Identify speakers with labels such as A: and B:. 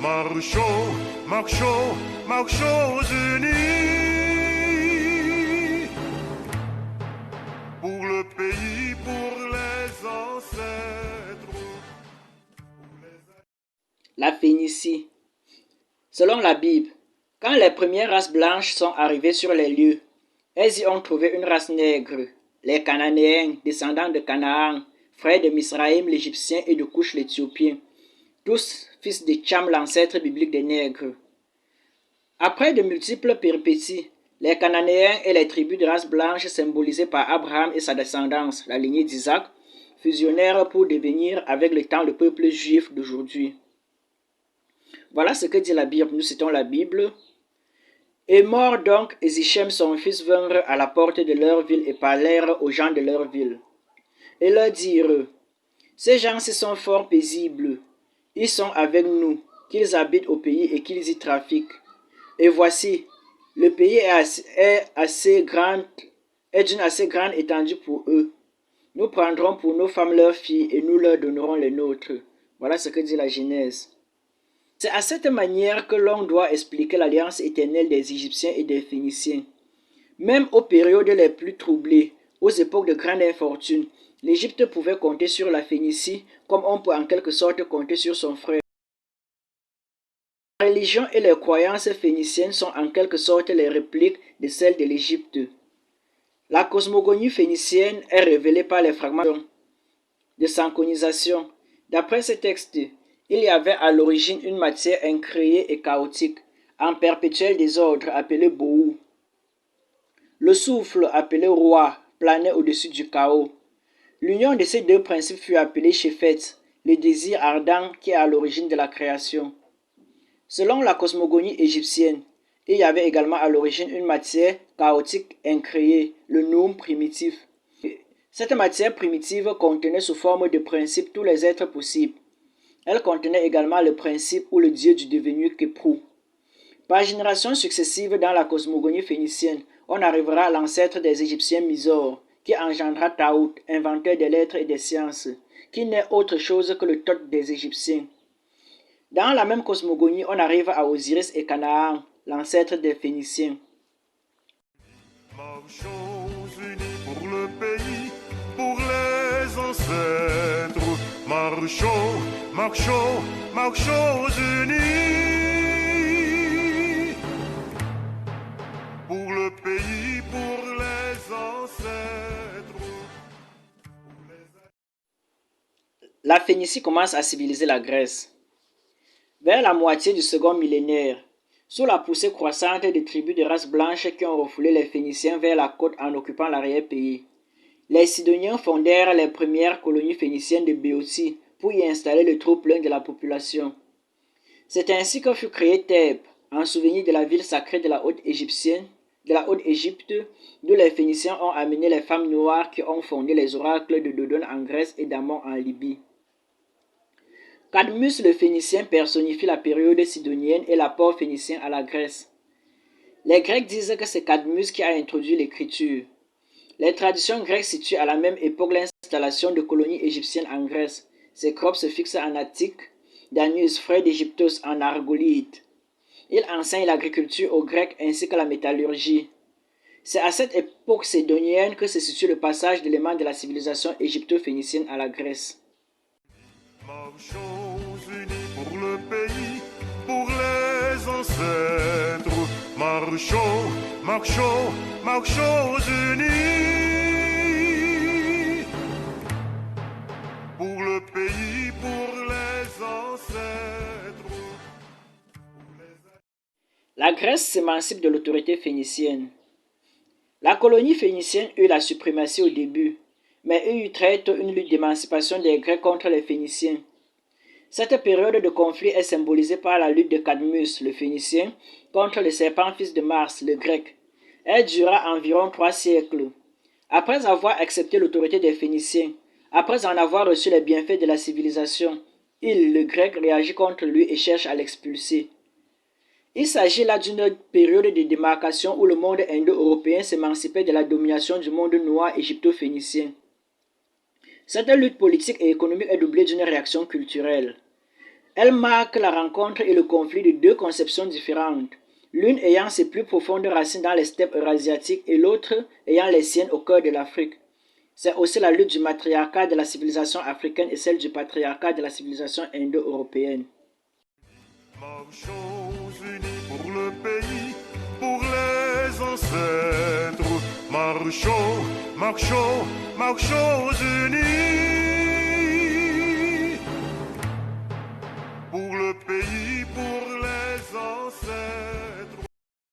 A: Marchons, marchons, marchons unis pour le pays, pour les ancêtres.
B: La Phénicie. Selon la Bible, quand les premières races blanches sont arrivées sur les lieux, elles y ont trouvé une race nègre, les Cananéens, descendants de Canaan, frères de Misraïm l'Égyptien et de Couche l'Éthiopien, tous fils de Tcham, l'ancêtre biblique des nègres. Après de multiples péripéties, les Cananéens et les tribus de race blanche symbolisées par Abraham et sa descendance, la lignée d'Isaac, fusionnèrent pour devenir avec le temps le peuple juif d'aujourd'hui. Voilà ce que dit la Bible. Nous citons la Bible. Et mort donc Ézichem son fils vinrent à la porte de leur ville et parlèrent aux gens de leur ville. Et leur dirent, ces gens-ci sont fort paisibles, ils sont avec nous, qu'ils habitent au pays et qu'ils y trafiquent. Et voici, le pays est d'une assez grande étendue pour eux. Nous prendrons pour nos femmes leurs filles et nous leur donnerons les nôtres. Voilà ce que dit la Genèse. C'est à cette manière que l'on doit expliquer l'alliance éternelle des Égyptiens et des Phéniciens. Même aux périodes les plus troublées, aux époques de grande infortune, l'Égypte pouvait compter sur la Phénicie comme on peut en quelque sorte compter sur son frère. La religion et les croyances phéniciennes sont en quelque sorte les répliques de celles de l'Égypte. La cosmogonie phénicienne est révélée par les fragments de synchronisation. D'après ce texte, il y avait à l'origine une matière incréée et chaotique, en perpétuel désordre, appelée Bohou. Le souffle, appelé roi, planait au-dessus du chaos. L'union de ces deux principes fut appelée Shephet, le désir ardent qui est à l'origine de la création. Selon la cosmogonie égyptienne, il y avait également à l'origine une matière chaotique incréée, le Noum primitif. Cette matière primitive contenait sous forme de principe tous les êtres possibles. Elle contenait également le principe ou le dieu du devenu Keprou. Par générations successives dans la cosmogonie phénicienne, on arrivera à l'ancêtre des Égyptiens Misor, qui engendra Taout, inventeur des lettres et des sciences, qui n'est autre chose que le Thoth des Égyptiens. Dans la même cosmogonie, on arrive à Osiris et Canaan, l'ancêtre des Phéniciens.
A: Marchons unis pour le pays, pour les ancêtres. Marchons, marchons, marchons unis pour le pays, pour les ancêtres.
B: La Phénicie commence à civiliser la Grèce. Vers la moitié du second millénaire, sous la poussée croissante des tribus de race blanche qui ont refoulé les Phéniciens vers la côte en occupant l'arrière-pays, les Sidoniens fondèrent les premières colonies phéniciennes de Béotie pour y installer le trop-plein de la population. C'est ainsi que fut créée Thèbes, en souvenir de la ville sacrée de la Haute-Égypte, d'où les Phéniciens ont amené les femmes noires qui ont fondé les oracles de Dodone en Grèce et d'Amon en Libye. Cadmus le Phénicien personnifie la période sidonienne et l'apport phénicien à la Grèce. Les Grecs disent que c'est Cadmus qui a introduit l'écriture. Les traditions grecques situent à la même époque l'installation de colonies égyptiennes en Grèce. Cécrope se fixe en Attique, Danius, frère d'Égyptos, en Argolide. Il enseigne l'agriculture aux Grecs ainsi que la métallurgie. C'est à cette époque sidonienne que se situe le passage d'éléments de la civilisation égypto-phénicienne à la Grèce.
A: Marchons unis pour le pays, pour les ancêtres. Marchons, marchons, marchons unis pour le pays, pour les ancêtres.
B: La Grèce s'émancipe de l'autorité phénicienne. La colonie phénicienne eut la suprématie au début, mais il y eut très tôt une lutte d'émancipation des Grecs contre les Phéniciens. Cette période de conflit est symbolisée par la lutte de Cadmus, le Phénicien, contre le serpent fils de Mars, le Grec. Elle dura environ 3 siècles. Après avoir accepté l'autorité des Phéniciens, après en avoir reçu les bienfaits de la civilisation, il, le Grec, réagit contre lui et cherche à l'expulser. Il s'agit là d'une période de démarcation où le monde indo-européen s'émancipait de la domination du monde noir égypto-phénicien. Cette lutte politique et économique est doublée d'une réaction culturelle. Elle marque la rencontre et le conflit de deux conceptions différentes, l'une ayant ses plus profondes racines dans les steppes eurasiatiques et l'autre ayant les siennes au cœur de l'Afrique. C'est aussi la lutte du matriarcat de la civilisation africaine et celle du patriarcat de la civilisation indo-européenne.
A: Marchons unis pour le pays, pour les ancêtres. Marchons, marchons, marchons unis.